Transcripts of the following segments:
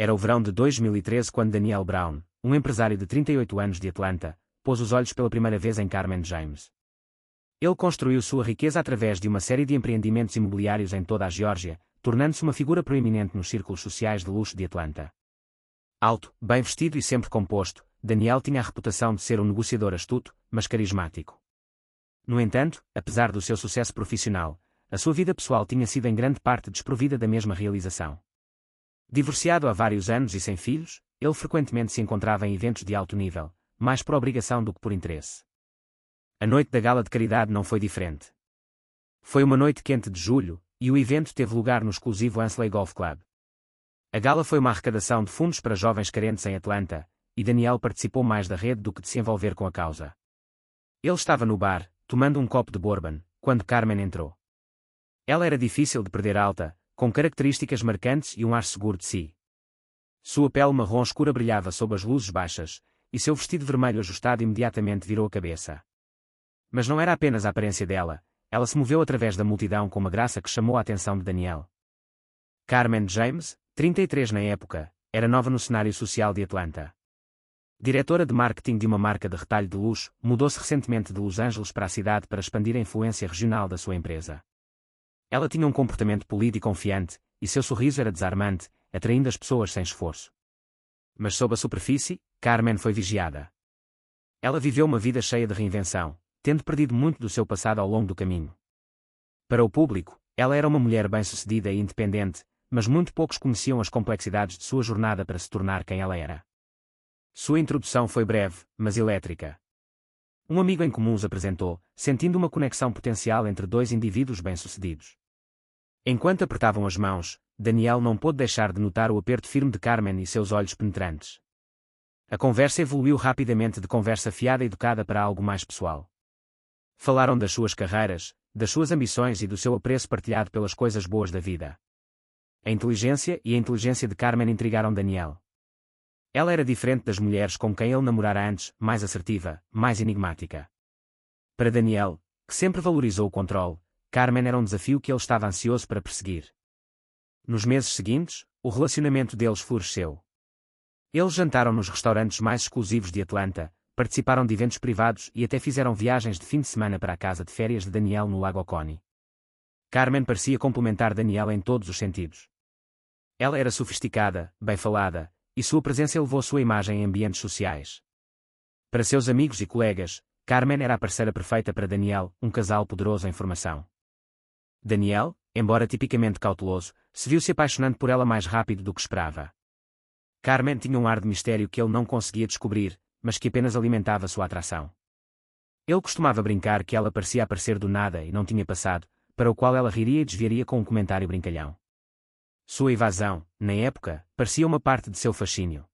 Era o verão de 2013 quando Daniel Brown, um empresário de 38 anos de Atlanta, pôs os olhos pela primeira vez em Carmen James. Ele construiu sua riqueza através de uma série de empreendimentos imobiliários em toda a Geórgia, tornando-se uma figura proeminente nos círculos sociais de luxo de Atlanta. Alto, bem vestido e sempre composto, Daniel tinha a reputação de ser um negociador astuto, mas carismático. No entanto, apesar do seu sucesso profissional, a sua vida pessoal tinha sido em grande parte desprovida da mesma realização. Divorciado há vários anos e sem filhos, ele frequentemente se encontrava em eventos de alto nível, mais por obrigação do que por interesse. A noite da gala de caridade não foi diferente. Foi uma noite quente de julho, e o evento teve lugar no exclusivo Ansley Golf Club. A gala foi uma arrecadação de fundos para jovens carentes em Atlanta, e Daniel participou mais da rede do que de se envolver com a causa. Ele estava no bar, tomando um copo de bourbon, quando Carmen entrou. Ela era difícil de perder alta, com características marcantes e um ar seguro de si. Sua pele marrom escura brilhava sob as luzes baixas, e seu vestido vermelho ajustado imediatamente virou a cabeça. Mas não era apenas a aparência dela, ela se moveu através da multidão com uma graça que chamou a atenção de Daniel. Carmen James, 33 na época, era nova no cenário social de Atlanta. Diretora de marketing de uma marca de retalho de luxo, mudou-se recentemente de Los Angeles para a cidade para expandir a influência regional da sua empresa. Ela tinha um comportamento polido e confiante, e seu sorriso era desarmante, atraindo as pessoas sem esforço. Mas sob a superfície, Carmen foi vigiada. Ela viveu uma vida cheia de reinvenção, tendo perdido muito do seu passado ao longo do caminho. Para o público, ela era uma mulher bem-sucedida e independente, mas muito poucos conheciam as complexidades de sua jornada para se tornar quem ela era. Sua introdução foi breve, mas elétrica. Um amigo em comum os apresentou, sentindo uma conexão potencial entre dois indivíduos bem-sucedidos. Enquanto apertavam as mãos, Daniel não pôde deixar de notar o aperto firme de Carmen e seus olhos penetrantes. A conversa evoluiu rapidamente de conversa fiada e educada para algo mais pessoal. Falaram das suas carreiras, das suas ambições e do seu apreço partilhado pelas coisas boas da vida. A inteligência e a inteligência de Carmen intrigaram Daniel. Ela era diferente das mulheres com quem ele namorara antes, mais assertiva, mais enigmática. Para Daniel, que sempre valorizou o controle, Carmen era um desafio que ele estava ansioso para perseguir. Nos meses seguintes, o relacionamento deles floresceu. Eles jantaram nos restaurantes mais exclusivos de Atlanta, participaram de eventos privados e até fizeram viagens de fim de semana para a casa de férias de Daniel no Lago Oconee. Carmen parecia complementar Daniel em todos os sentidos. Ela era sofisticada, bem falada, e sua presença elevou sua imagem em ambientes sociais. Para seus amigos e colegas, Carmen era a parceira perfeita para Daniel, um casal poderoso em formação. Daniel, embora tipicamente cauteloso, se viu se apaixonando por ela mais rápido do que esperava. Carmen tinha um ar de mistério que ele não conseguia descobrir, mas que apenas alimentava sua atração. Ele costumava brincar que ela parecia aparecer do nada e não tinha passado, para o qual ela riria e desviaria com um comentário brincalhão. Sua evasão, na época, parecia uma parte de seu fascínio.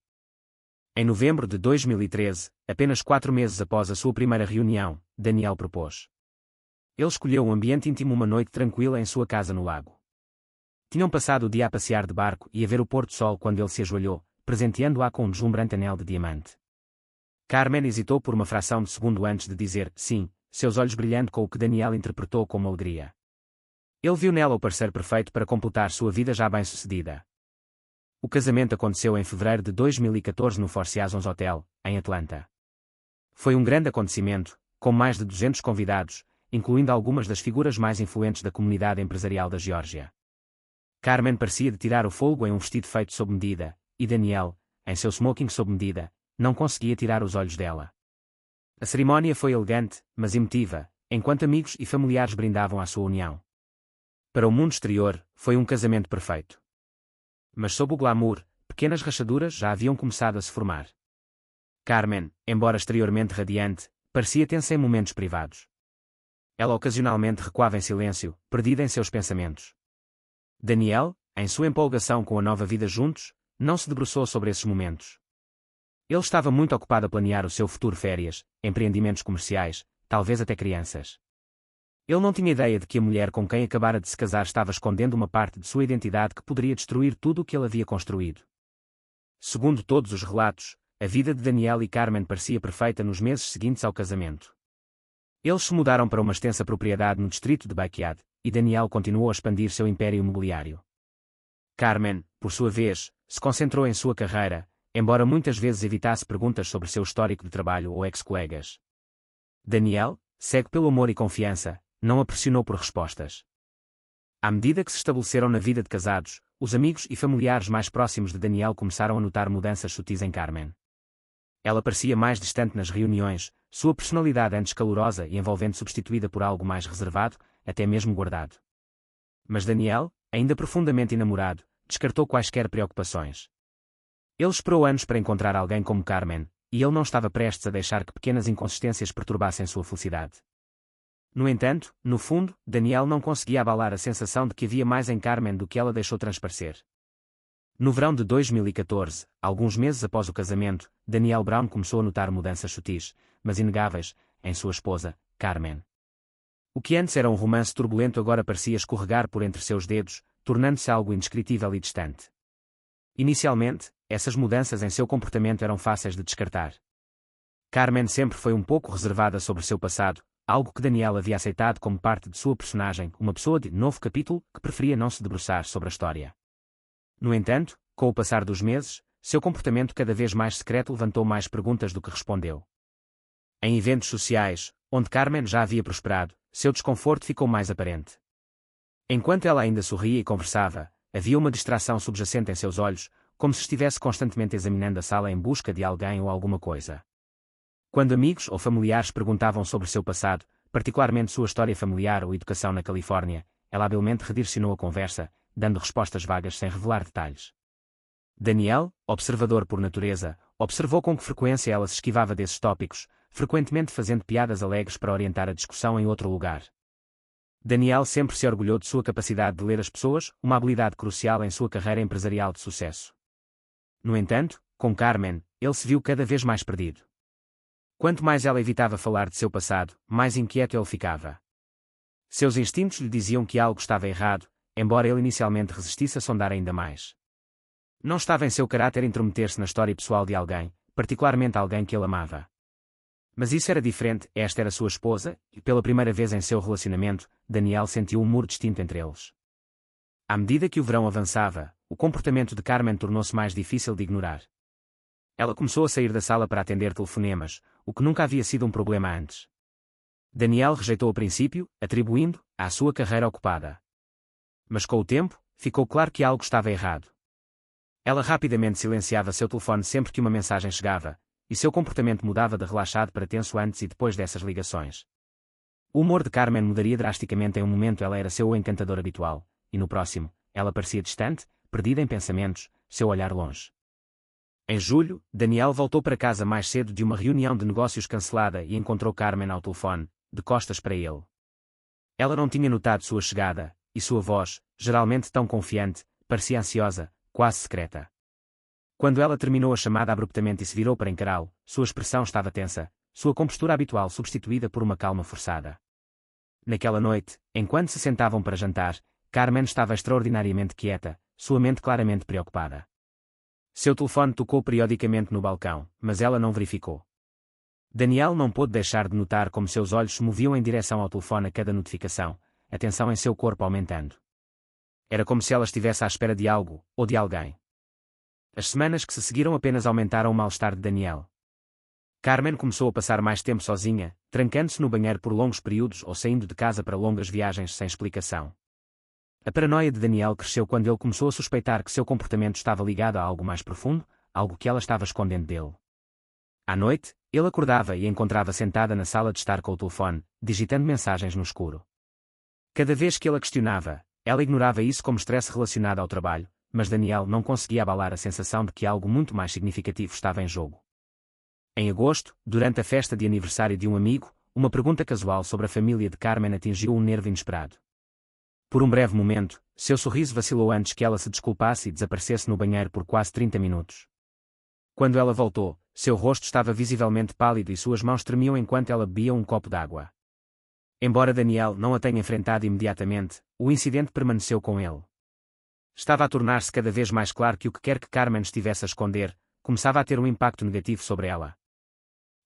Em novembro de 2013, apenas 4 meses após a sua primeira reunião, Daniel propôs. Ele escolheu um ambiente íntimo, uma noite tranquila em sua casa no lago. Tinham passado o dia a passear de barco e a ver o pôr-do-sol quando ele se ajoelhou, presenteando-a com um deslumbrante anel de diamante. Carmen hesitou por uma fração de segundo antes de dizer sim, seus olhos brilhando com o que Daniel interpretou como alegria. Ele viu nela o parceiro perfeito para completar sua vida já bem-sucedida. O casamento aconteceu em fevereiro de 2014 no Four Seasons Hotel, em Atlanta. Foi um grande acontecimento, com mais de 200 convidados, incluindo algumas das figuras mais influentes da comunidade empresarial da Geórgia. Carmen parecia de tirar o fôlego em um vestido feito sob medida, e Daniel, em seu smoking sob medida, não conseguia tirar os olhos dela. A cerimónia foi elegante, mas emotiva, enquanto amigos e familiares brindavam à sua união. Para o mundo exterior, foi um casamento perfeito. Mas sob o glamour, pequenas rachaduras já haviam começado a se formar. Carmen, embora exteriormente radiante, parecia tensa em momentos privados. Ela ocasionalmente recuava em silêncio, perdida em seus pensamentos. Daniel, em sua empolgação com a nova vida juntos, não se debruçou sobre esses momentos. Ele estava muito ocupado a planear o seu futuro, férias, empreendimentos comerciais, talvez até crianças. Ele não tinha ideia de que a mulher com quem acabara de se casar estava escondendo uma parte de sua identidade que poderia destruir tudo o que ele havia construído. Segundo todos os relatos, a vida de Daniel e Carmen parecia perfeita nos meses seguintes ao casamento. Eles se mudaram para uma extensa propriedade no distrito de Backyard, e Daniel continuou a expandir seu império imobiliário. Carmen, por sua vez, se concentrou em sua carreira, embora muitas vezes evitasse perguntas sobre seu histórico de trabalho ou ex-colegas. Danielle, cego pelo amor e confiança, não a pressionou por respostas. À medida que se estabeleceram na vida de casados, os amigos e familiares mais próximos de Danielle começaram a notar mudanças sutis em Carmen. Ela parecia mais distante nas reuniões, sua personalidade antes calorosa e envolvente substituída por algo mais reservado, até mesmo guardado. Mas Danielle, ainda profundamente enamorado, descartou quaisquer preocupações. Ele esperou anos para encontrar alguém como Carmen, e ele não estava prestes a deixar que pequenas inconsistências perturbassem sua felicidade. No entanto, no fundo, Danielle não conseguia abalar a sensação de que havia mais em Carmen do que ela deixou transparecer. No verão de 2014, alguns meses após o casamento, Danielle Brown começou a notar mudanças sutis, mas inegáveis, em sua esposa, Carmen. O que antes era um romance turbulento agora parecia escorregar por entre seus dedos, tornando-se algo indescritível e distante. Inicialmente, essas mudanças em seu comportamento eram fáceis de descartar. Carmen sempre foi um pouco reservada sobre seu passado, algo que Danielle havia aceitado como parte de sua personagem, uma pessoa de novo capítulo que preferia não se debruçar sobre a história. No entanto, com o passar dos meses, seu comportamento cada vez mais secreto levantou mais perguntas do que respondeu. Em eventos sociais, onde Carmen já havia prosperado, seu desconforto ficou mais aparente. Enquanto ela ainda sorria e conversava, havia uma distração subjacente em seus olhos, como se estivesse constantemente examinando a sala em busca de alguém ou alguma coisa. Quando amigos ou familiares perguntavam sobre seu passado, particularmente sua história familiar ou educação na Califórnia, ela habilmente redirecionou a conversa, dando respostas vagas sem revelar detalhes. Danielle, observador por natureza, observou com que frequência ela se esquivava desses tópicos, frequentemente fazendo piadas alegres para orientar a discussão em outro lugar. Danielle sempre se orgulhou de sua capacidade de ler as pessoas, uma habilidade crucial em sua carreira empresarial de sucesso. No entanto, com Carmen, ele se viu cada vez mais perdido. Quanto mais ela evitava falar de seu passado, mais inquieto ele ficava. Seus instintos lhe diziam que algo estava errado, embora ele inicialmente resistisse a sondar ainda mais. Não estava em seu caráter intrometer-se na história pessoal de alguém, particularmente alguém que ele amava. Mas isso era diferente, esta era sua esposa, e pela primeira vez em seu relacionamento, Danielle sentiu um muro distinto entre eles. À medida que o verão avançava, o comportamento de Carmen tornou-se mais difícil de ignorar. Ela começou a sair da sala para atender telefonemas, o que nunca havia sido um problema antes. Danielle rejeitou a princípio, atribuindo à sua carreira ocupada. Mas com o tempo, ficou claro que algo estava errado. Ela rapidamente silenciava seu telefone sempre que uma mensagem chegava, e seu comportamento mudava de relaxado para tenso antes e depois dessas ligações. O humor de Carmen mudaria drasticamente. Em um momento ela era seu encantador habitual, e no próximo, ela parecia distante, perdida em pensamentos, seu olhar longe. Em julho, Danielle voltou para casa mais cedo de uma reunião de negócios cancelada e encontrou Carmen ao telefone, de costas para ele. Ela não tinha notado sua chegada, e sua voz, geralmente tão confiante, parecia ansiosa, quase secreta. Quando ela terminou a chamada abruptamente e se virou para encará-lo, sua expressão estava tensa, sua compostura habitual substituída por uma calma forçada. Naquela noite, enquanto se sentavam para jantar, Carmen estava extraordinariamente quieta, sua mente claramente preocupada. Seu telefone tocou periodicamente no balcão, mas ela não verificou. Danielle não pôde deixar de notar como seus olhos se moviam em direção ao telefone a cada notificação, a tensão em seu corpo aumentando. Era como se ela estivesse à espera de algo, ou de alguém. As semanas que se seguiram apenas aumentaram o mal-estar de Danielle. Carmen começou a passar mais tempo sozinha, trancando-se no banheiro por longos períodos ou saindo de casa para longas viagens sem explicação. A paranoia de Danielle cresceu quando ele começou a suspeitar que seu comportamento estava ligado a algo mais profundo, algo que ela estava escondendo dele. À noite, ele acordava e a encontrava sentada na sala de estar com o telefone, digitando mensagens no escuro. Cada vez que ele a questionava, ela ignorava isso como estresse relacionado ao trabalho, mas Danielle não conseguia abalar a sensação de que algo muito mais significativo estava em jogo. Em agosto, durante a festa de aniversário de um amigo, uma pergunta casual sobre a família de Carmen atingiu um nervo inesperado. Por um breve momento, seu sorriso vacilou antes que ela se desculpasse e desaparecesse no banheiro por quase 30 minutos. Quando ela voltou, seu rosto estava visivelmente pálido e suas mãos tremiam enquanto ela bebia um copo d'água. Embora Danielle não a tenha enfrentado imediatamente, o incidente permaneceu com ele. Estava a tornar-se cada vez mais claro que o que quer que Carmen estivesse a esconder, começava a ter um impacto negativo sobre ela.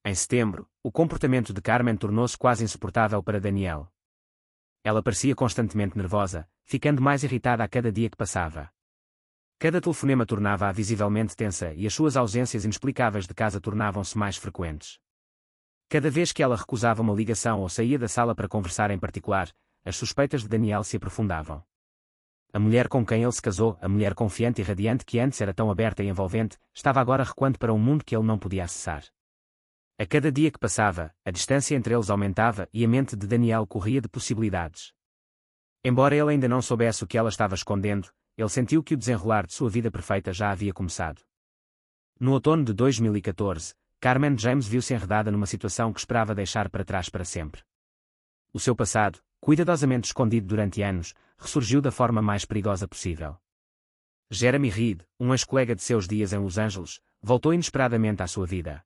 Em setembro, o comportamento de Carmen tornou-se quase insuportável para Danielle. Ela parecia constantemente nervosa, ficando mais irritada a cada dia que passava. Cada telefonema tornava-a visivelmente tensa e as suas ausências inexplicáveis de casa tornavam-se mais frequentes. Cada vez que ela recusava uma ligação ou saía da sala para conversar em particular, as suspeitas de Daniel se aprofundavam. A mulher com quem ele se casou, a mulher confiante e radiante que antes era tão aberta e envolvente, estava agora recuando para um mundo que ele não podia acessar. A cada dia que passava, a distância entre eles aumentava e a mente de Daniel corria de possibilidades. Embora ele ainda não soubesse o que ela estava escondendo, ele sentiu que o desenrolar de sua vida perfeita já havia começado. No outono de 2014, Carmen James viu-se enredada numa situação que esperava deixar para trás para sempre. O seu passado, cuidadosamente escondido durante anos, ressurgiu da forma mais perigosa possível. Jeremy Reed, um ex-colega de seus dias em Los Angeles, voltou inesperadamente à sua vida.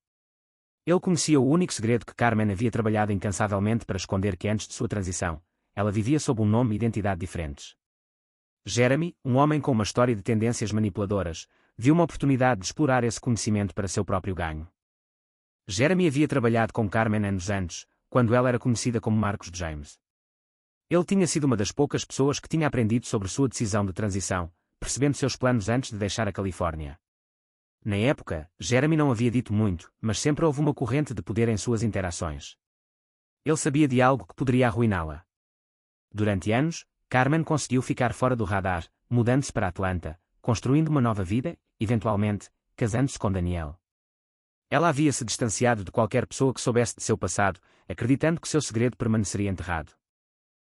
Ele conhecia o único segredo que Carmen havia trabalhado incansavelmente para esconder, que antes de sua transição, ela vivia sob um nome e identidade diferentes. Jeremy, um homem com uma história de tendências manipuladoras, viu uma oportunidade de explorar esse conhecimento para seu próprio ganho. Jeremy havia trabalhado com Carmen anos antes, quando ela era conhecida como Marcos James. Ele tinha sido uma das poucas pessoas que tinha aprendido sobre sua decisão de transição, percebendo seus planos antes de deixar a Califórnia. Na época, Jeremy não havia dito muito, mas sempre houve uma corrente de poder em suas interações. Ele sabia de algo que poderia arruiná-la. Durante anos, Carmen conseguiu ficar fora do radar, mudando-se para Atlanta, construindo uma nova vida, eventualmente, casando-se com Daniel. Ela havia se distanciado de qualquer pessoa que soubesse de seu passado, acreditando que seu segredo permaneceria enterrado.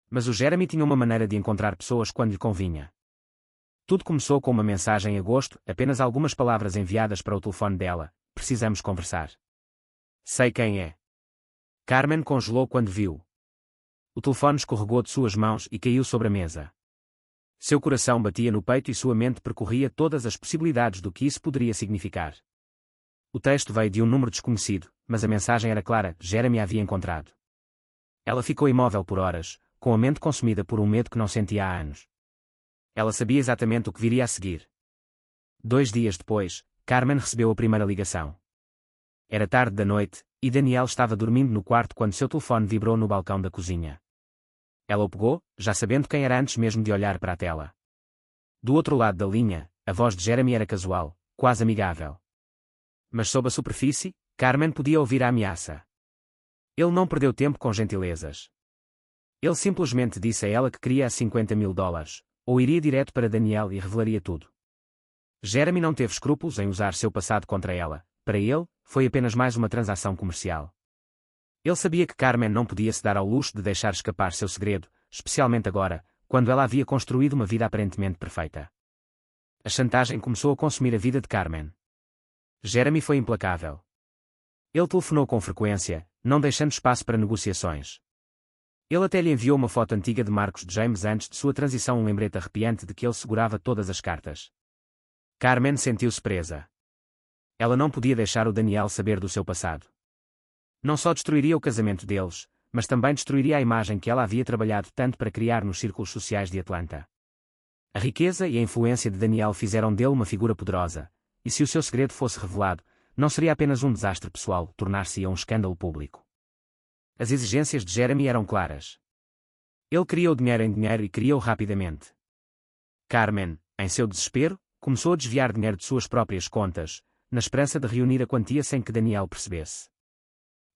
Mas o Jeremy tinha uma maneira de encontrar pessoas quando lhe convinha. Tudo começou com uma mensagem em agosto, apenas algumas palavras enviadas para o telefone dela: "Precisamos conversar." "Sei quem é." Carmen congelou quando viu. O telefone escorregou de suas mãos e caiu sobre a mesa. Seu coração batia no peito e sua mente percorria todas as possibilidades do que isso poderia significar. O texto veio de um número desconhecido, mas a mensagem era clara: Jeremy a havia encontrado. Ela ficou imóvel por horas, com a mente consumida por um medo que não sentia há anos. Ela sabia exatamente o que viria a seguir. 2 dias depois, Carmen recebeu a primeira ligação. Era tarde da noite, e Daniel estava dormindo no quarto quando seu telefone vibrou no balcão da cozinha. Ela o pegou, já sabendo quem era antes mesmo de olhar para a tela. Do outro lado da linha, a voz de Jeremy era casual, quase amigável. Mas sob a superfície, Carmen podia ouvir a ameaça. Ele não perdeu tempo com gentilezas. Ele simplesmente disse a ela que queria $50.000, ou iria direto para Daniel e revelaria tudo. Jeremy não teve escrúpulos em usar seu passado contra ela. Para ele, foi apenas mais uma transação comercial. Ele sabia que Carmen não podia se dar ao luxo de deixar escapar seu segredo, especialmente agora, quando ela havia construído uma vida aparentemente perfeita. A chantagem começou a consumir a vida de Carmen. Jeremy foi implacável. Ele telefonou com frequência, não deixando espaço para negociações. Ele até lhe enviou uma foto antiga de Marcos James antes de sua transição, um lembrete arrepiante de que ele segurava todas as cartas. Carmen sentiu-se presa. Ela não podia deixar o Daniel saber do seu passado. Não só destruiria o casamento deles, mas também destruiria a imagem que ela havia trabalhado tanto para criar nos círculos sociais de Atlanta. A riqueza e a influência de Daniel fizeram dele uma figura poderosa, e se o seu segredo fosse revelado, não seria apenas um desastre pessoal, tornar-se-ia um escândalo público. As exigências de Jeremy eram claras. Ele queria o dinheiro em dinheiro e queria-o rapidamente. Carmen, em seu desespero, começou a desviar dinheiro de suas próprias contas, na esperança de reunir a quantia sem que Daniel percebesse.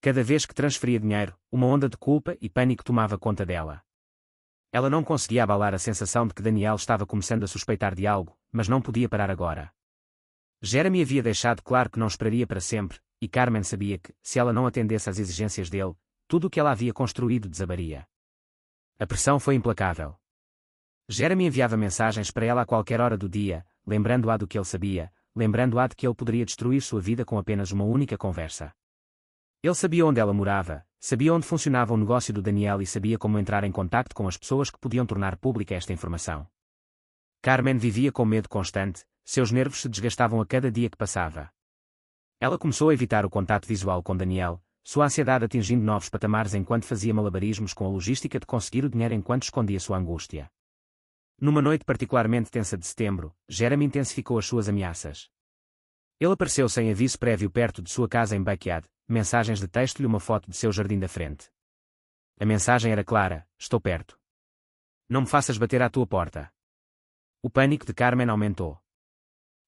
Cada vez que transferia dinheiro, uma onda de culpa e pânico tomava conta dela. Ela não conseguia abalar a sensação de que Daniel estava começando a suspeitar de algo, mas não podia parar agora. Jeremy havia deixado claro que não esperaria para sempre, e Carmen sabia que, se ela não atendesse às exigências dele, tudo o que ela havia construído desabaria. A pressão foi implacável. Jeremy enviava mensagens para ela a qualquer hora do dia, lembrando-a do que ele sabia, lembrando-a de que ele poderia destruir sua vida com apenas uma única conversa. Ele sabia onde ela morava, sabia onde funcionava o negócio do Daniel e sabia como entrar em contacto com as pessoas que podiam tornar pública esta informação. Carmen vivia com medo constante, seus nervos se desgastavam a cada dia que passava. Ela começou a evitar o contato visual com Daniel, sua ansiedade atingindo novos patamares enquanto fazia malabarismos com a logística de conseguir o dinheiro enquanto escondia sua angústia. Numa noite particularmente tensa de setembro, Jeremy intensificou as suas ameaças. Ele apareceu sem aviso prévio perto de sua casa em Buckhead, mensagens de texto e uma foto de seu jardim da frente. A mensagem era clara: estou perto. Não me faças bater à tua porta. O pânico de Carmen aumentou.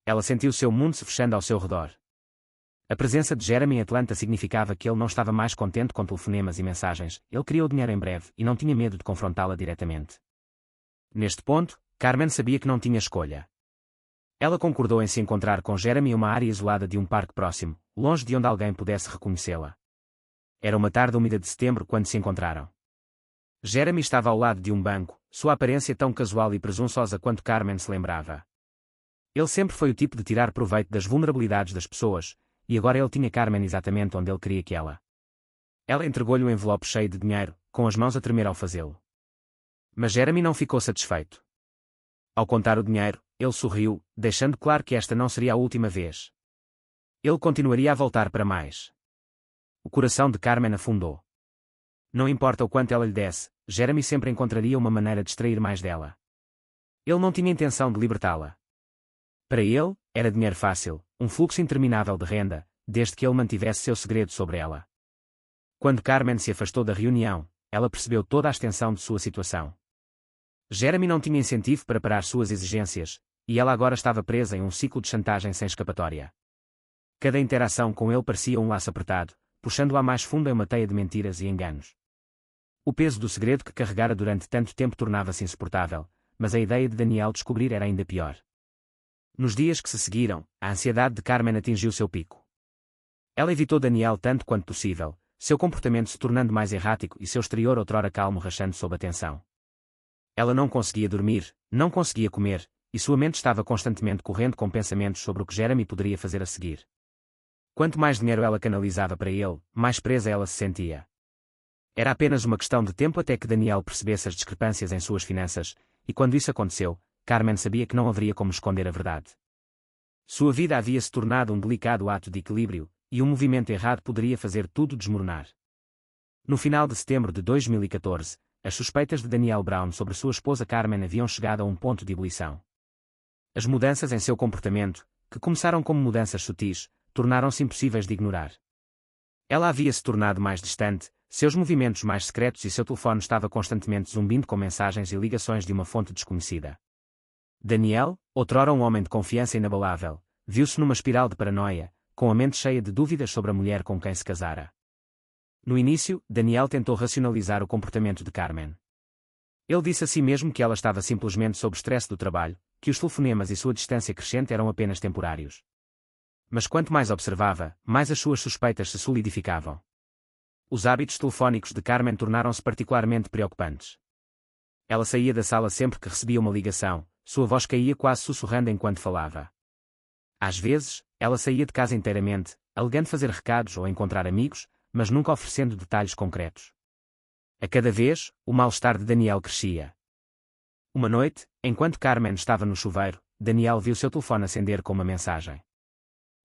Ela sentiu seu mundo se fechando ao seu redor. A presença de Jeremy em Atlanta significava que ele não estava mais contente com telefonemas e mensagens, ele queria o dinheiro em breve e não tinha medo de confrontá-la diretamente. Neste ponto, Carmen sabia que não tinha escolha. Ela concordou em se encontrar com Jeremy em uma área isolada de um parque próximo, longe de onde alguém pudesse reconhecê-la. Era uma tarde úmida de setembro quando se encontraram. Jeremy estava ao lado de um banco, sua aparência tão casual e presunçosa quanto Carmen se lembrava. Ele sempre foi o tipo de tirar proveito das vulnerabilidades das pessoas, e agora ele tinha Carmen exatamente onde ele queria que ela. Ela entregou-lhe um envelope cheio de dinheiro, com as mãos a tremer ao fazê-lo. Mas Jeremy não ficou satisfeito. Ao contar o dinheiro, ele sorriu, deixando claro que esta não seria a última vez. Ele continuaria a voltar para mais. O coração de Carmen afundou. Não importa o quanto ela lhe desse, Jeremy sempre encontraria uma maneira de extrair mais dela. Ele não tinha intenção de libertá-la. Para ele, era dinheiro fácil, um fluxo interminável de renda, desde que ele mantivesse seu segredo sobre ela. Quando Carmen se afastou da reunião, ela percebeu toda a extensão de sua situação. Jeremy não tinha incentivo para parar suas exigências, e ela agora estava presa em um ciclo de chantagem sem escapatória. Cada interação com ele parecia um laço apertado, puxando-a mais fundo em uma teia de mentiras e enganos. O peso do segredo que carregara durante tanto tempo tornava-se insuportável, mas a ideia de Daniel descobrir era ainda pior. Nos dias que se seguiram, a ansiedade de Carmen atingiu seu pico. Ela evitou Daniel tanto quanto possível, seu comportamento se tornando mais errático e seu exterior outrora calmo rachando sob a tensão. Ela não conseguia dormir, não conseguia comer, e sua mente estava constantemente correndo com pensamentos sobre o que Jeremy poderia fazer a seguir. Quanto mais dinheiro ela canalizava para ele, mais presa ela se sentia. Era apenas uma questão de tempo até que Daniel percebesse as discrepâncias em suas finanças, e quando isso aconteceu, Carmen sabia que não haveria como esconder a verdade. Sua vida havia se tornado um delicado ato de equilíbrio, e um movimento errado poderia fazer tudo desmoronar. No final de setembro de 2014, as suspeitas de Daniel Brown sobre sua esposa Carmen haviam chegado a um ponto de ebulição. As mudanças em seu comportamento, que começaram como mudanças sutis, tornaram-se impossíveis de ignorar. Ela havia se tornado mais distante, seus movimentos mais secretos e seu telefone estava constantemente zumbindo com mensagens e ligações de uma fonte desconhecida. Daniel, outrora um homem de confiança inabalável, viu-se numa espiral de paranoia, com a mente cheia de dúvidas sobre a mulher com quem se casara. No início, Daniel tentou racionalizar o comportamento de Carmen. Ele disse a si mesmo que ela estava simplesmente sob estresse do trabalho, que os telefonemas e sua distância crescente eram apenas temporários. Mas quanto mais observava, mais as suas suspeitas se solidificavam. Os hábitos telefónicos de Carmen tornaram-se particularmente preocupantes. Ela saía da sala sempre que recebia uma ligação, sua voz caía quase sussurrando enquanto falava. Às vezes, ela saía de casa inteiramente, alegando fazer recados ou encontrar amigos, mas nunca oferecendo detalhes concretos. A cada vez, o mal-estar de Daniel crescia. Uma noite, enquanto Carmen estava no chuveiro, Daniel viu seu telefone acender com uma mensagem.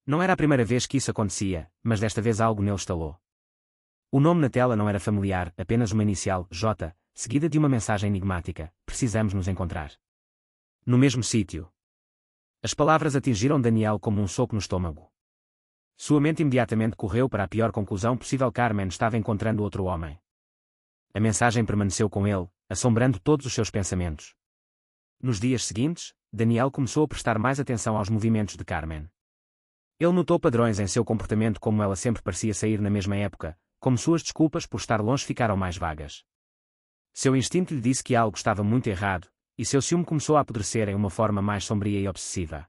Não era a primeira vez que isso acontecia, mas desta vez algo nele estalou. O nome na tela não era familiar, apenas uma inicial, J, seguida de uma mensagem enigmática: "Precisamos nos encontrar." No mesmo sítio. As palavras atingiram Daniel como um soco no estômago. Sua mente imediatamente correu para a pior conclusão possível: Carmen estava encontrando outro homem. A mensagem permaneceu com ele, assombrando todos os seus pensamentos. Nos dias seguintes, Daniel começou a prestar mais atenção aos movimentos de Carmen. Ele notou padrões em seu comportamento, como ela sempre parecia sair na mesma época, como suas desculpas por estar longe ficaram mais vagas. Seu instinto lhe disse que algo estava muito errado, e seu ciúme começou a apodrecer em uma forma mais sombria e obsessiva.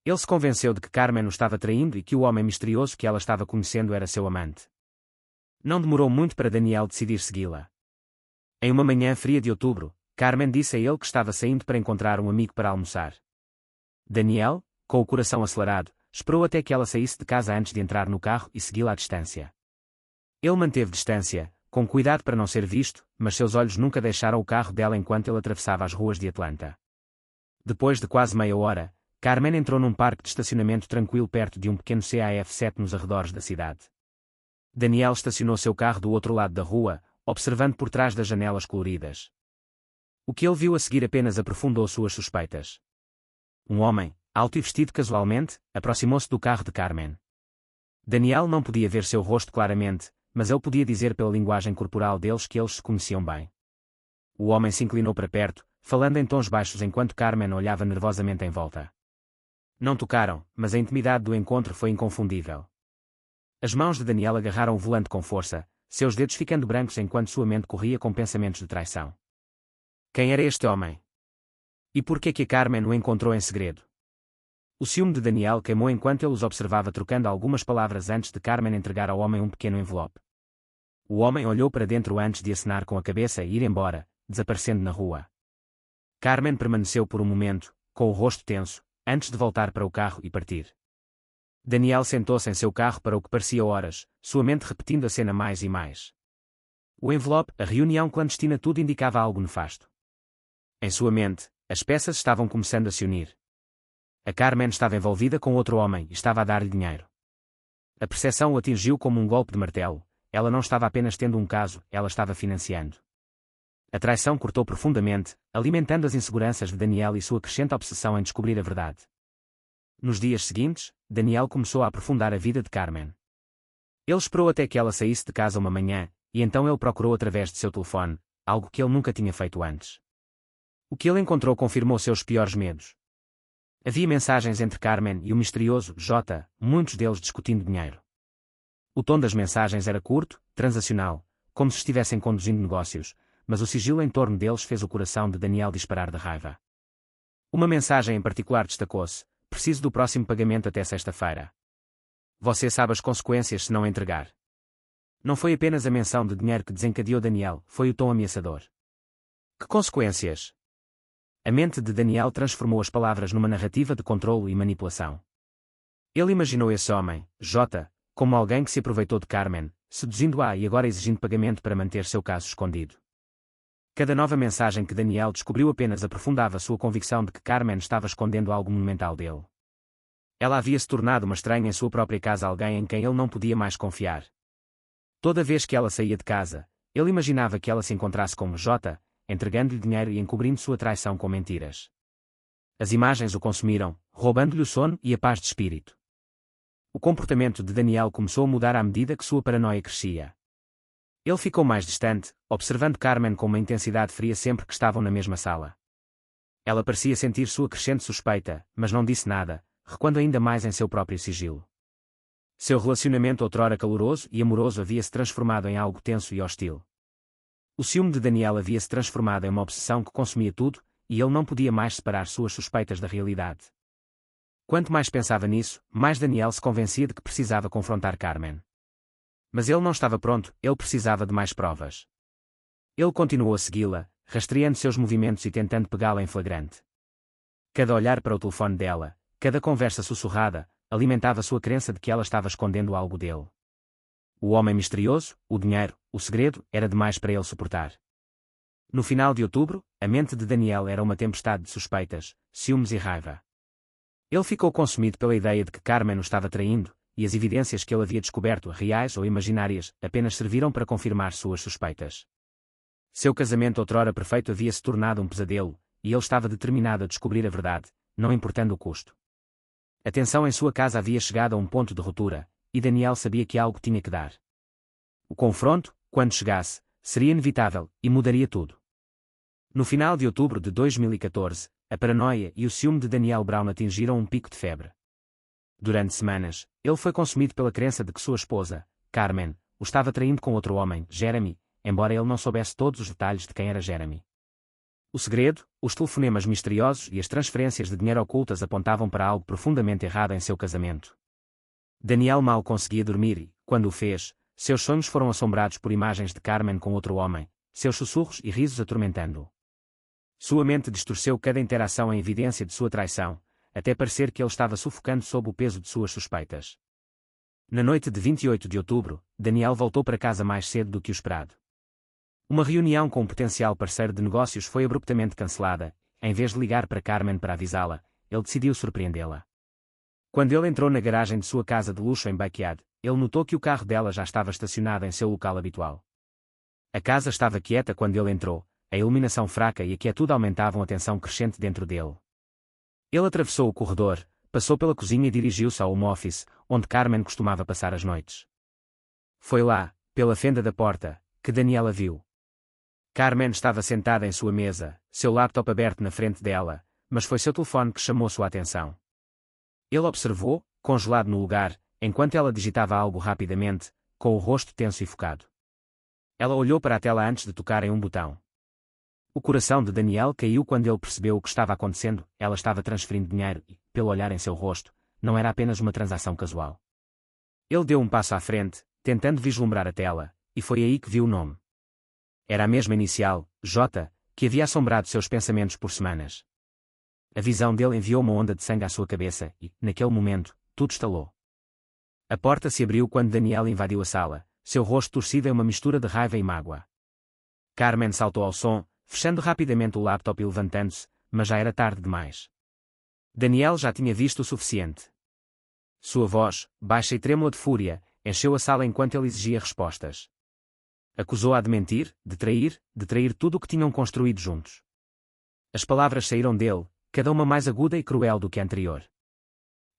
Ele se convenceu de que Carmen o estava traindo e que o homem misterioso que ela estava conhecendo era seu amante. Não demorou muito para Daniel decidir segui-la. Em uma manhã fria de outubro, Carmen disse a ele que estava saindo para encontrar um amigo para almoçar. Daniel, com o coração acelerado, esperou até que ela saísse de casa antes de entrar no carro e segui-la à distância. Ele manteve distância, com cuidado para não ser visto, mas seus olhos nunca deixaram o carro dela enquanto ele atravessava as ruas de Atlanta. Depois de quase meia hora, Carmen entrou num parque de estacionamento tranquilo perto de um pequeno CAF-7 nos arredores da cidade. Daniel estacionou seu carro do outro lado da rua, observando por trás das janelas coloridas. O que ele viu a seguir apenas aprofundou suas suspeitas. Um homem, alto e vestido casualmente, aproximou-se do carro de Carmen. Daniel não podia ver seu rosto claramente, mas ele podia dizer pela linguagem corporal deles que eles se conheciam bem. O homem se inclinou para perto, falando em tons baixos enquanto Carmen olhava nervosamente em volta. Não tocaram, mas a intimidade do encontro foi inconfundível. As mãos de Daniel agarraram o volante com força, seus dedos ficando brancos enquanto sua mente corria com pensamentos de traição. Quem era este homem? E por que a Carmen o encontrou em segredo? O ciúme de Daniel queimou enquanto ele os observava trocando algumas palavras antes de Carmen entregar ao homem um pequeno envelope. O homem olhou para dentro antes de acenar com a cabeça e ir embora, desaparecendo na rua. Carmen permaneceu por um momento, com o rosto tenso, antes de voltar para o carro e partir. Daniel sentou-se em seu carro para o que parecia horas, sua mente repetindo a cena mais e mais. O envelope, a reunião clandestina, tudo indicava algo nefasto. Em sua mente, as peças estavam começando a se unir. A Carmen estava envolvida com outro homem e estava a dar-lhe dinheiro. A percepção o atingiu como um golpe de martelo. Ela não estava apenas tendo um caso, ela estava financiando. A traição cortou profundamente, alimentando as inseguranças de Daniel e sua crescente obsessão em descobrir a verdade. Nos dias seguintes, Daniel começou a aprofundar a vida de Carmen. Ele esperou até que ela saísse de casa uma manhã, e então ele procurou através de seu telefone, algo que ele nunca tinha feito antes. O que ele encontrou confirmou seus piores medos. Havia mensagens entre Carmen e o misterioso J, muitos deles discutindo dinheiro. O tom das mensagens era curto, transacional, como se estivessem conduzindo negócios, mas o sigilo em torno deles fez o coração de Daniel disparar de raiva. Uma mensagem em particular destacou-se: preciso do próximo pagamento até sexta-feira. Você sabe as consequências se não entregar. Não foi apenas a menção de dinheiro que desencadeou Daniel, foi o tom ameaçador. Que consequências? A mente de Daniel transformou as palavras numa narrativa de controlo e manipulação. Ele imaginou esse homem, J, como alguém que se aproveitou de Carmen, seduzindo-a e agora exigindo pagamento para manter seu caso escondido. Cada nova mensagem que Daniel descobriu apenas aprofundava sua convicção de que Carmen estava escondendo algo monumental dele. Ela havia se tornado uma estranha em sua própria casa, alguém em quem ele não podia mais confiar. Toda vez que ela saía de casa, ele imaginava que ela se encontrasse com J, entregando-lhe dinheiro e encobrindo sua traição com mentiras. As imagens o consumiram, roubando-lhe o sono e a paz de espírito. O comportamento de Daniel começou a mudar à medida que sua paranoia crescia. Ele ficou mais distante, observando Carmen com uma intensidade fria sempre que estavam na mesma sala. Ela parecia sentir sua crescente suspeita, mas não disse nada, recuando ainda mais em seu próprio sigilo. Seu relacionamento outrora caloroso e amoroso havia se transformado em algo tenso e hostil. O ciúme de Daniel havia se transformado em uma obsessão que consumia tudo, e ele não podia mais separar suas suspeitas da realidade. Quanto mais pensava nisso, mais Daniel se convencia de que precisava confrontar Carmen. Mas ele não estava pronto, ele precisava de mais provas. Ele continuou a segui-la, rastreando seus movimentos e tentando pegá-la em flagrante. Cada olhar para o telefone dela, cada conversa sussurrada, alimentava sua crença de que ela estava escondendo algo dele. O homem misterioso, o dinheiro, o segredo, era demais para ele suportar. No final de outubro, a mente de Daniel era uma tempestade de suspeitas, ciúmes e raiva. Ele ficou consumido pela ideia de que Carmen o estava traindo, e as evidências que ele havia descoberto, reais ou imaginárias, apenas serviram para confirmar suas suspeitas. Seu casamento outrora perfeito havia se tornado um pesadelo, e ele estava determinado a descobrir a verdade, não importando o custo. A tensão em sua casa havia chegado a um ponto de ruptura, e Daniel sabia que algo tinha que dar. O confronto, quando chegasse, seria inevitável, e mudaria tudo. No final de outubro de 2014, a paranoia e o ciúme de Daniel Brown atingiram um pico de febre. Durante semanas, ele foi consumido pela crença de que sua esposa, Carmen, o estava traindo com outro homem, Jeremy, embora ele não soubesse todos os detalhes de quem era Jeremy. O segredo, os telefonemas misteriosos e as transferências de dinheiro ocultas apontavam para algo profundamente errado em seu casamento. Daniel mal conseguia dormir e, quando o fez, seus sonhos foram assombrados por imagens de Carmen com outro homem, seus sussurros e risos atormentando-o. Sua mente distorceu cada interação em evidência de sua traição, até parecer que ele estava sufocando sob o peso de suas suspeitas. Na noite de 28 de outubro, Daniel voltou para casa mais cedo do que o esperado. Uma reunião com um potencial parceiro de negócios foi abruptamente cancelada. Em vez de ligar para Carmen para avisá-la, ele decidiu surpreendê-la. Quando ele entrou na garagem de sua casa de luxo em Backyard, ele notou que o carro dela já estava estacionado em seu local habitual. A casa estava quieta quando ele entrou, a iluminação fraca e a quietude aumentavam a tensão crescente dentro dele. Ele atravessou o corredor, passou pela cozinha e dirigiu-se ao home office, onde Carmen costumava passar as noites. Foi lá, pela fenda da porta, que Daniel a viu. Carmen estava sentada em sua mesa, seu laptop aberto na frente dela, mas foi seu telefone que chamou sua atenção. Ele observou, congelado no lugar, enquanto ela digitava algo rapidamente, com o rosto tenso e focado. Ela olhou para a tela antes de tocar em um botão. O coração de Daniel caiu quando ele percebeu o que estava acontecendo. Ela estava transferindo dinheiro e, pelo olhar em seu rosto, não era apenas uma transação casual. Ele deu um passo à frente, tentando vislumbrar a tela, e foi aí que viu o nome. Era a mesma inicial, J, que havia assombrado seus pensamentos por semanas. A visão dele enviou uma onda de sangue à sua cabeça e, naquele momento, tudo estalou. A porta se abriu quando Daniel invadiu a sala, seu rosto torcido em uma mistura de raiva e mágoa. Carmen saltou ao som, fechando rapidamente o laptop e levantando-se, mas já era tarde demais. Daniel já tinha visto o suficiente. Sua voz, baixa e trêmula de fúria, encheu a sala enquanto ele exigia respostas. Acusou-a de mentir, de trair tudo o que tinham construído juntos. As palavras saíram dele, cada uma mais aguda e cruel do que a anterior.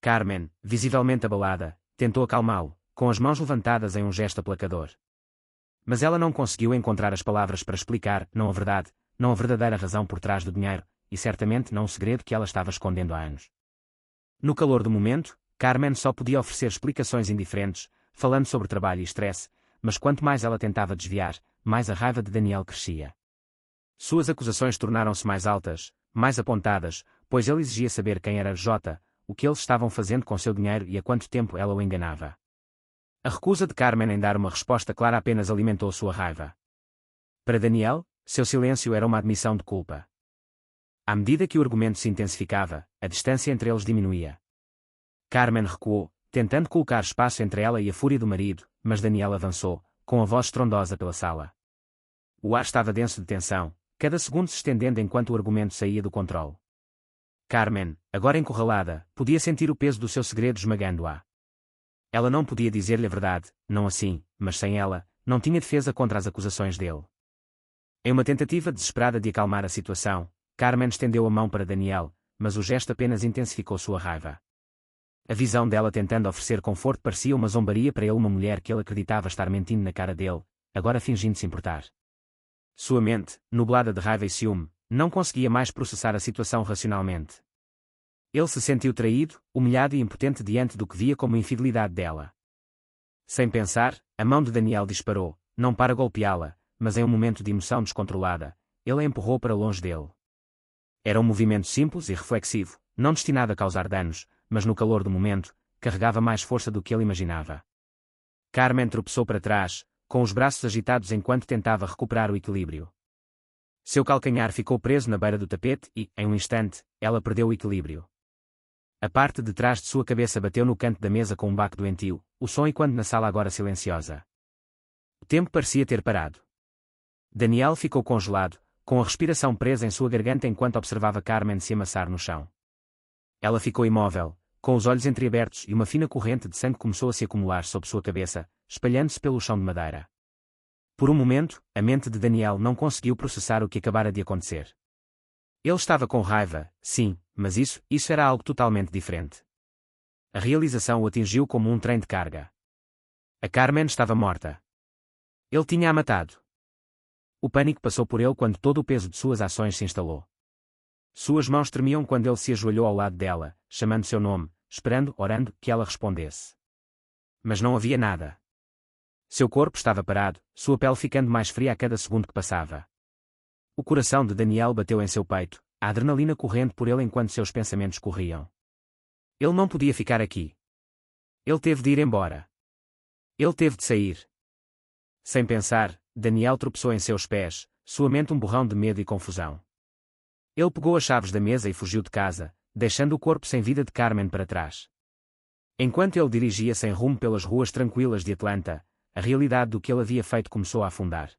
Carmen, visivelmente abalada, tentou acalmá-lo, com as mãos levantadas em um gesto aplacador. Mas ela não conseguiu encontrar as palavras para explicar, não a verdade, não a verdadeira razão por trás do dinheiro, e certamente não o segredo que ela estava escondendo há anos. No calor do momento, Carmen só podia oferecer explicações indiferentes, falando sobre trabalho e estresse, mas quanto mais ela tentava desviar, mais a raiva de Daniel crescia. Suas acusações tornaram-se mais altas, mais apontadas, pois ele exigia saber quem era J, o que eles estavam fazendo com seu dinheiro e há quanto tempo ela o enganava. A recusa de Carmen em dar uma resposta clara apenas alimentou sua raiva. Para Daniel, seu silêncio era uma admissão de culpa. À medida que o argumento se intensificava, a distância entre eles diminuía. Carmen recuou, tentando colocar espaço entre ela e a fúria do marido, mas Daniel avançou, com a voz estrondosa pela sala. O ar estava denso de tensão, cada segundo se estendendo enquanto o argumento saía do controle. Carmen, agora encurralada, podia sentir o peso do seu segredo esmagando-a. Ela não podia dizer-lhe a verdade, não assim, mas sem ela, não tinha defesa contra as acusações dele. Em uma tentativa desesperada de acalmar a situação, Carmen estendeu a mão para Daniel, mas o gesto apenas intensificou sua raiva. A visão dela tentando oferecer conforto parecia uma zombaria para ele, uma mulher que ele acreditava estar mentindo na cara dele, agora fingindo se importar. Sua mente, nublada de raiva e ciúme, não conseguia mais processar a situação racionalmente. Ele se sentiu traído, humilhado e impotente diante do que via como infidelidade dela. Sem pensar, a mão de Daniel disparou, não para golpeá-la, mas em um momento de emoção descontrolada, ele a empurrou para longe dele. Era um movimento simples e reflexivo, não destinado a causar danos, mas no calor do momento, carregava mais força do que ele imaginava. Carmen tropeçou para trás, com os braços agitados enquanto tentava recuperar o equilíbrio. Seu calcanhar ficou preso na beira do tapete e, em um instante, ela perdeu o equilíbrio. A parte de trás de sua cabeça bateu no canto da mesa com um baque doentio, o som ecoando na sala agora silenciosa. O tempo parecia ter parado. Daniel ficou congelado, com a respiração presa em sua garganta enquanto observava Carmen se amassar no chão. Ela ficou imóvel, com os olhos entreabertos e uma fina corrente de sangue começou a se acumular sob sua cabeça, espalhando-se pelo chão de madeira. Por um momento, a mente de Daniel não conseguiu processar o que acabara de acontecer. Ele estava com raiva, sim, mas isso era algo totalmente diferente. A realização o atingiu como um trem de carga. A Carmen estava morta. Ele tinha-a matado. O pânico passou por ele quando todo o peso de suas ações se instalou. Suas mãos tremiam quando ele se ajoelhou ao lado dela, chamando seu nome, esperando, orando, que ela respondesse. Mas não havia nada. Seu corpo estava parado, sua pele ficando mais fria a cada segundo que passava. O coração de Daniel bateu em seu peito, a adrenalina correndo por ele enquanto seus pensamentos corriam. Ele não podia ficar aqui. Ele teve de ir embora. Ele teve de sair. Sem pensar, Daniel tropeçou em seus pés, sua mente um borrão de medo e confusão. Ele pegou as chaves da mesa e fugiu de casa, deixando o corpo sem vida de Carmen para trás. Enquanto ele dirigia sem rumo pelas ruas tranquilas de Atlanta, a realidade do que ele havia feito começou a afundar.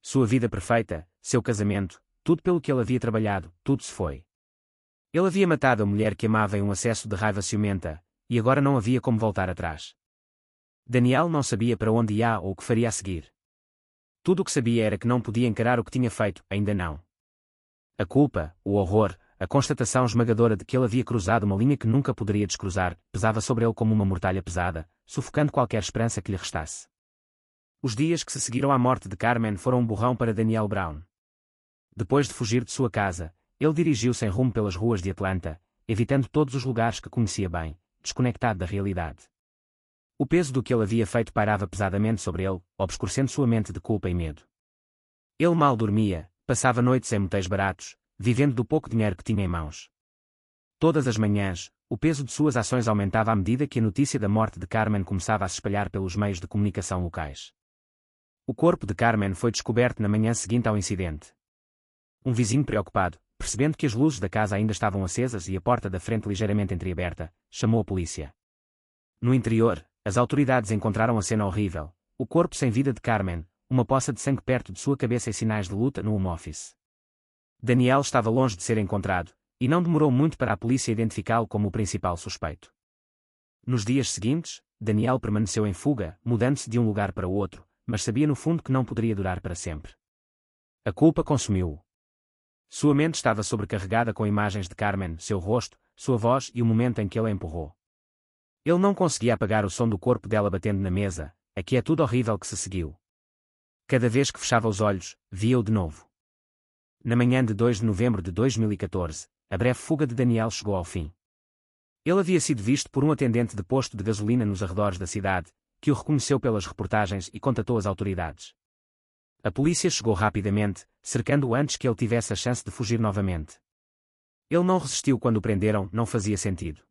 Sua vida perfeita, seu casamento, tudo pelo que ele havia trabalhado, tudo se foi. Ele havia matado a mulher que amava em um acesso de raiva ciumenta, e agora não havia como voltar atrás. Daniel não sabia para onde ia ou o que faria a seguir. Tudo o que sabia era que não podia encarar o que tinha feito, ainda não. A culpa, o horror, a constatação esmagadora de que ele havia cruzado uma linha que nunca poderia descruzar, pesava sobre ele como uma mortalha pesada, sufocando qualquer esperança que lhe restasse. Os dias que se seguiram à morte de Carmen foram um borrão para Daniel Brown. Depois de fugir de sua casa, ele dirigiu-se em rumo pelas ruas de Atlanta, evitando todos os lugares que conhecia bem, desconectado da realidade. O peso do que ele havia feito pairava pesadamente sobre ele, obscurecendo sua mente de culpa e medo. Ele mal dormia, passava noites em motéis baratos, vivendo do pouco dinheiro que tinha em mãos. Todas as manhãs, o peso de suas ações aumentava à medida que a notícia da morte de Carmen começava a se espalhar pelos meios de comunicação locais. O corpo de Carmen foi descoberto na manhã seguinte ao incidente. Um vizinho preocupado, percebendo que as luzes da casa ainda estavam acesas e a porta da frente ligeiramente entreaberta, chamou a polícia. No interior, as autoridades encontraram a cena horrível, o corpo sem vida de Carmen, uma poça de sangue perto de sua cabeça e sinais de luta no home office. Daniel estava longe de ser encontrado, e não demorou muito para a polícia identificá-lo como o principal suspeito. Nos dias seguintes, Daniel permaneceu em fuga, mudando-se de um lugar para o outro, mas sabia no fundo que não poderia durar para sempre. A culpa consumiu-o. Sua mente estava sobrecarregada com imagens de Carmen, seu rosto, sua voz e o momento em que ele a empurrou. Ele não conseguia apagar o som do corpo dela batendo na mesa, a quietude horrível que se seguiu. Cada vez que fechava os olhos, via-o de novo. Na manhã de 2 de novembro de 2014, a breve fuga de Daniel chegou ao fim. Ele havia sido visto por um atendente de posto de gasolina nos arredores da cidade, que o reconheceu pelas reportagens e contatou as autoridades. A polícia chegou rapidamente, cercando-o antes que ele tivesse a chance de fugir novamente. Ele não resistiu quando o prenderam, não fazia sentido.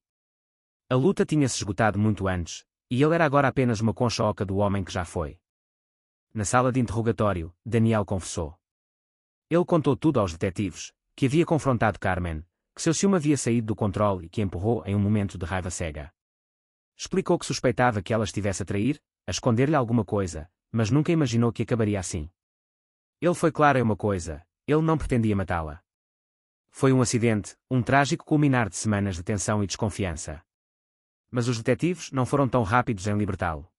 A luta tinha-se esgotado muito antes, e ele era agora apenas uma concha oca do homem que já foi. Na sala de interrogatório, Daniel confessou. Ele contou tudo aos detetives, que havia confrontado Carmen, que seu ciúme havia saído do controle e que empurrou em um momento de raiva cega. Explicou que suspeitava que ela estivesse a trair, a esconder-lhe alguma coisa, mas nunca imaginou que acabaria assim. Ele foi claro em uma coisa, ele não pretendia matá-la. Foi um acidente, um trágico culminar de semanas de tensão e desconfiança. Mas os detetives não foram tão rápidos em libertá-lo.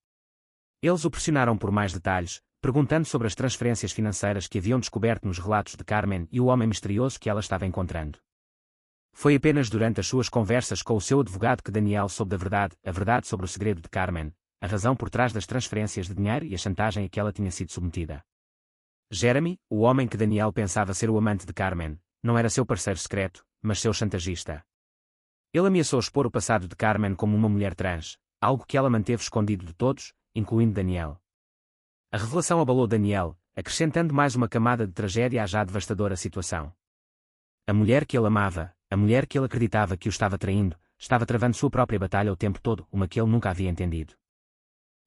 Eles o pressionaram por mais detalhes, perguntando sobre as transferências financeiras que haviam descoberto nos relatos de Carmen e o homem misterioso que ela estava encontrando. Foi apenas durante as suas conversas com o seu advogado que Daniel soube da verdade, a verdade sobre o segredo de Carmen, a razão por trás das transferências de dinheiro e a chantagem a que ela tinha sido submetida. Jeremy, o homem que Daniel pensava ser o amante de Carmen, não era seu parceiro secreto, mas seu chantagista. Ele ameaçou expor o passado de Carmen como uma mulher trans, algo que ela manteve escondido de todos, incluindo Daniel. A revelação abalou Daniel, acrescentando mais uma camada de tragédia à já devastadora situação. A mulher que ele amava, a mulher que ele acreditava que o estava traindo, estava travando sua própria batalha o tempo todo, uma que ele nunca havia entendido.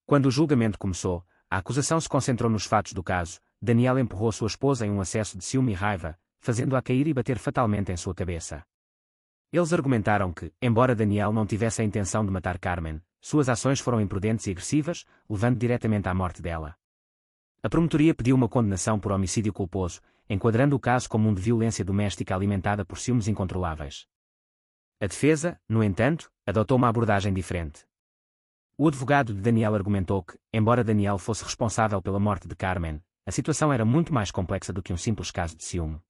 Quando o julgamento começou, a acusação se concentrou nos fatos do caso. Daniel empurrou sua esposa em um acesso de ciúme e raiva, fazendo-a cair e bater fatalmente em sua cabeça. Eles argumentaram que, embora Daniel não tivesse a intenção de matar Carmen, suas ações foram imprudentes e agressivas, levando diretamente à morte dela. A promotoria pediu uma condenação por homicídio culposo, enquadrando o caso como um de violência doméstica alimentada por ciúmes incontroláveis. A defesa, no entanto, adotou uma abordagem diferente. O advogado de Daniel argumentou que, embora Daniel fosse responsável pela morte de Carmen, a situação era muito mais complexa do que um simples caso de ciúme.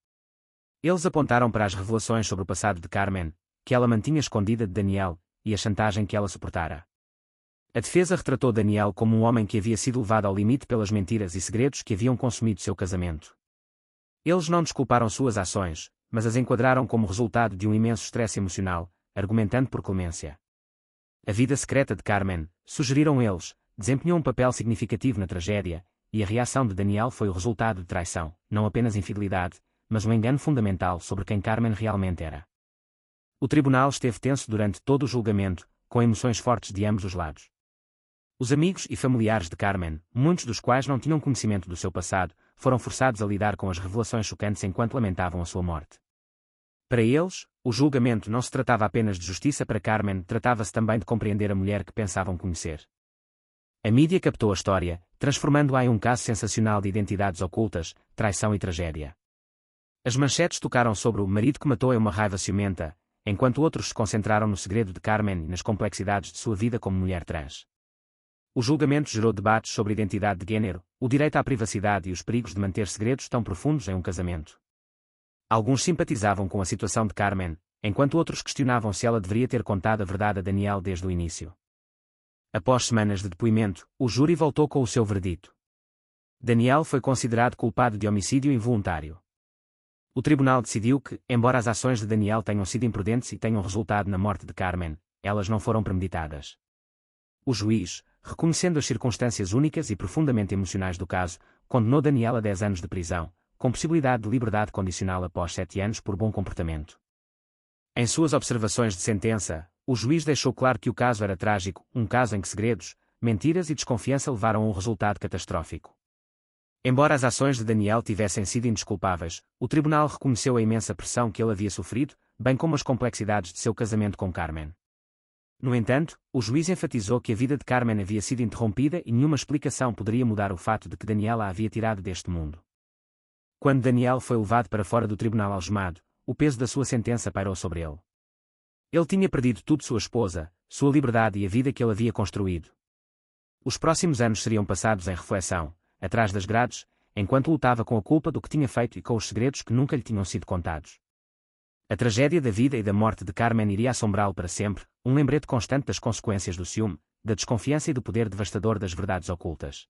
Eles apontaram para as revelações sobre o passado de Carmen, que ela mantinha escondida de Daniel, e a chantagem que ela suportara. A defesa retratou Daniel como um homem que havia sido levado ao limite pelas mentiras e segredos que haviam consumido seu casamento. Eles não desculparam suas ações, mas as enquadraram como resultado de um imenso estresse emocional, argumentando por clemência. A vida secreta de Carmen, sugeriram eles, desempenhou um papel significativo na tragédia, e a reação de Daniel foi o resultado de traição, não apenas infidelidade, mas um engano fundamental sobre quem Carmen realmente era. O tribunal esteve tenso durante todo o julgamento, com emoções fortes de ambos os lados. Os amigos e familiares de Carmen, muitos dos quais não tinham conhecimento do seu passado, foram forçados a lidar com as revelações chocantes enquanto lamentavam a sua morte. Para eles, o julgamento não se tratava apenas de justiça para Carmen, tratava-se também de compreender a mulher que pensavam conhecer. A mídia captou a história, transformando-a em um caso sensacional de identidades ocultas, traição e tragédia. As manchetes tocaram sobre o marido que matou em uma raiva ciumenta, enquanto outros se concentraram no segredo de Carmen e nas complexidades de sua vida como mulher trans. O julgamento gerou debates sobre identidade de gênero, o direito à privacidade e os perigos de manter segredos tão profundos em um casamento. Alguns simpatizavam com a situação de Carmen, enquanto outros questionavam se ela deveria ter contado a verdade a Daniel desde o início. Após semanas de depoimento, o júri voltou com o seu verdito. Daniel foi considerado culpado de homicídio involuntário. O tribunal decidiu que, embora as ações de Daniel tenham sido imprudentes e tenham resultado na morte de Carmen, elas não foram premeditadas. O juiz, reconhecendo as circunstâncias únicas e profundamente emocionais do caso, condenou Daniel a 10 anos de prisão, com possibilidade de liberdade condicional após 7 anos por bom comportamento. Em suas observações de sentença, o juiz deixou claro que o caso era trágico, um caso em que segredos, mentiras e desconfiança levaram a um resultado catastrófico. Embora as ações de Daniel tivessem sido indesculpáveis, o tribunal reconheceu a imensa pressão que ele havia sofrido, bem como as complexidades de seu casamento com Carmen. No entanto, o juiz enfatizou que a vida de Carmen havia sido interrompida e nenhuma explicação poderia mudar o fato de que Daniel a havia tirado deste mundo. Quando Daniel foi levado para fora do tribunal algemado, o peso da sua sentença pairou sobre ele. Ele tinha perdido tudo: sua esposa, sua liberdade e a vida que ele havia construído. Os próximos anos seriam passados em reflexão, atrás das grades, enquanto lutava com a culpa do que tinha feito e com os segredos que nunca lhe tinham sido contados. A tragédia da vida e da morte de Carmen iria assombrá-lo para sempre, um lembrete constante das consequências do ciúme, da desconfiança e do poder devastador das verdades ocultas.